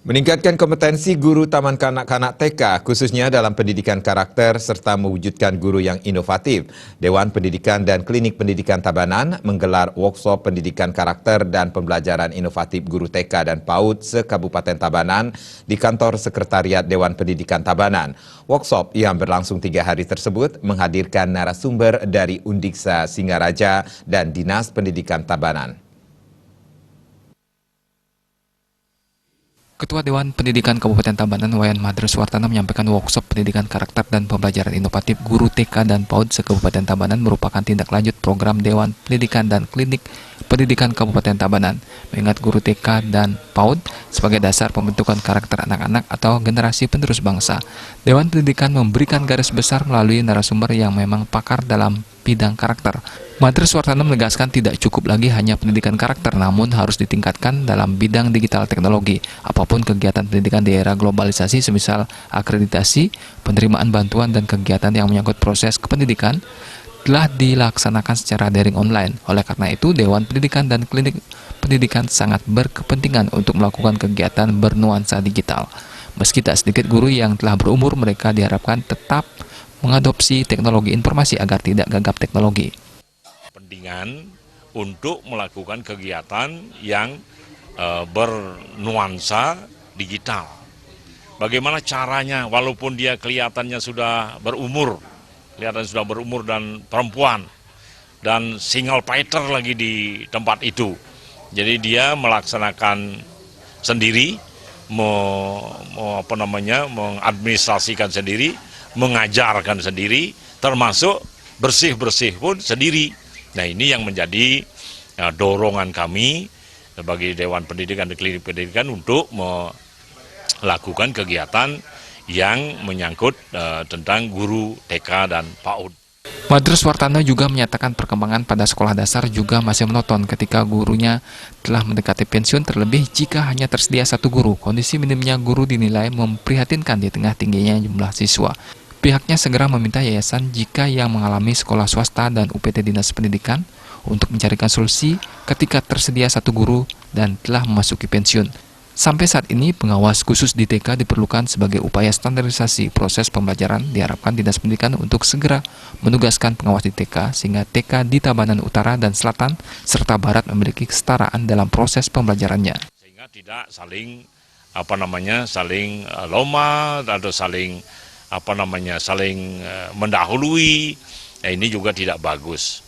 Meningkatkan kompetensi guru taman kanak-kanak TK, khususnya dalam pendidikan karakter serta mewujudkan guru yang inovatif. Dewan Pendidikan dan Klinik Pendidikan Tabanan menggelar workshop pendidikan karakter dan pembelajaran inovatif guru TK dan PAUD se-Kabupaten Tabanan di kantor Sekretariat Dewan Pendidikan Tabanan. Workshop yang berlangsung 3 hari tersebut menghadirkan narasumber dari Undiksa Singaraja dan Dinas Pendidikan Tabanan. Ketua Dewan Pendidikan Kabupaten Tabanan, Wayan Madre Suwartana, menyampaikan workshop pendidikan karakter dan pembelajaran inovatif guru TK dan PAUD se-Kabupaten Tabanan merupakan tindak lanjut program Dewan Pendidikan dan Klinik Pendidikan Kabupaten Tabanan, mengingat guru TK dan PAUD sebagai dasar pembentukan karakter anak-anak atau generasi penerus bangsa. Dewan Pendidikan memberikan garis besar melalui narasumber yang memang pakar dalam bidang karakter. Madre Suwartana menegaskan tidak cukup lagi hanya pendidikan karakter, namun harus ditingkatkan dalam bidang digital teknologi. Apapun kegiatan pendidikan di era globalisasi, semisal akreditasi, penerimaan bantuan, dan kegiatan yang menyangkut proses kependidikan, telah dilaksanakan secara daring online. Oleh karena itu, Dewan Pendidikan dan Klinik Pendidikan sangat berkepentingan untuk melakukan kegiatan bernuansa digital. Meski tak sedikit guru yang telah berumur, mereka diharapkan tetap mengadopsi teknologi informasi agar tidak gagap teknologi. Pentingan untuk melakukan kegiatan yang bernuansa digital. Bagaimana caranya, walaupun dia kelihatannya sudah berumur, dan perempuan, dan single fighter lagi di tempat itu. Jadi dia melaksanakan sendiri, mengadministrasikan sendiri, mengajarkan sendiri, termasuk bersih-bersih pun sendiri. Nah, ini yang menjadi dorongan kami sebagai Dewan Pendidikan dan Klinik Pendidikan untuk melakukan kegiatan yang menyangkut tentang guru TK dan PAUD. Madre Suwartana juga menyatakan perkembangan pada sekolah dasar juga masih monoton ketika gurunya telah mendekati pensiun, terlebih jika hanya tersedia satu guru. Kondisi minimnya guru dinilai memprihatinkan di tengah tingginya jumlah siswa. Pihaknya segera meminta yayasan jika yang mengalami sekolah swasta dan UPT Dinas Pendidikan untuk mencarikan solusi ketika tersedia satu guru dan telah memasuki pensiun. Sampai saat ini, pengawas khusus di TK diperlukan sebagai upaya standarisasi proses pembelajaran. Diharapkan Dinas Pendidikan untuk segera menugaskan pengawas di TK sehingga TK di Tabanan Utara dan Selatan serta Barat memiliki kesetaraan dalam proses pembelajarannya. Sehingga tidak saling loma atau saling mendahului. Nah, ini juga tidak bagus.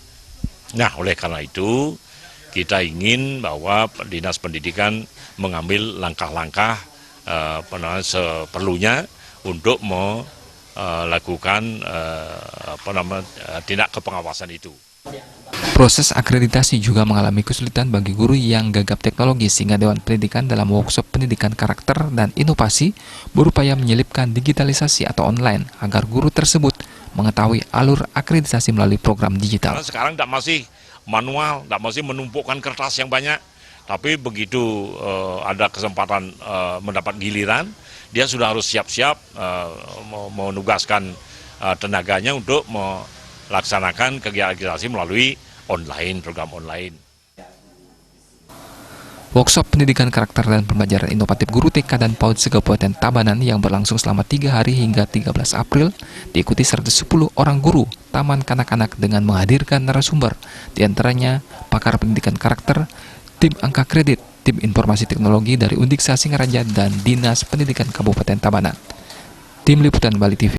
Nah, oleh karena itu kita ingin bahwa Dinas Pendidikan mengambil langkah-langkah seperlunya untuk melakukan tindak kepengawasan itu. Proses akreditasi juga mengalami kesulitan bagi guru yang gagap teknologi, sehingga Dewan Pendidikan dalam workshop pendidikan karakter dan inovasi berupaya menyelipkan digitalisasi atau online agar guru tersebut mengetahui alur akreditasi melalui program digital. Karena sekarang tidak masih manual, tidak masih menumpukkan kertas yang banyak, tapi begitu ada kesempatan mendapat giliran, dia sudah harus siap-siap menugaskan tenaganya untuk melaksanakan kegiatan akreditasi melalui online, program online. Workshop pendidikan karakter dan pembelajaran inovatif guru TK dan PAUD se-Kabupaten Tabanan yang berlangsung selama 3 hari hingga 13 April diikuti 110 orang guru taman kanak-kanak dengan menghadirkan narasumber, diantaranya pakar pendidikan karakter, tim angka kredit, tim informasi teknologi dari Undiksa Singaraja dan Dinas Pendidikan Kabupaten Tabanan. Tim Liputan Bali TV.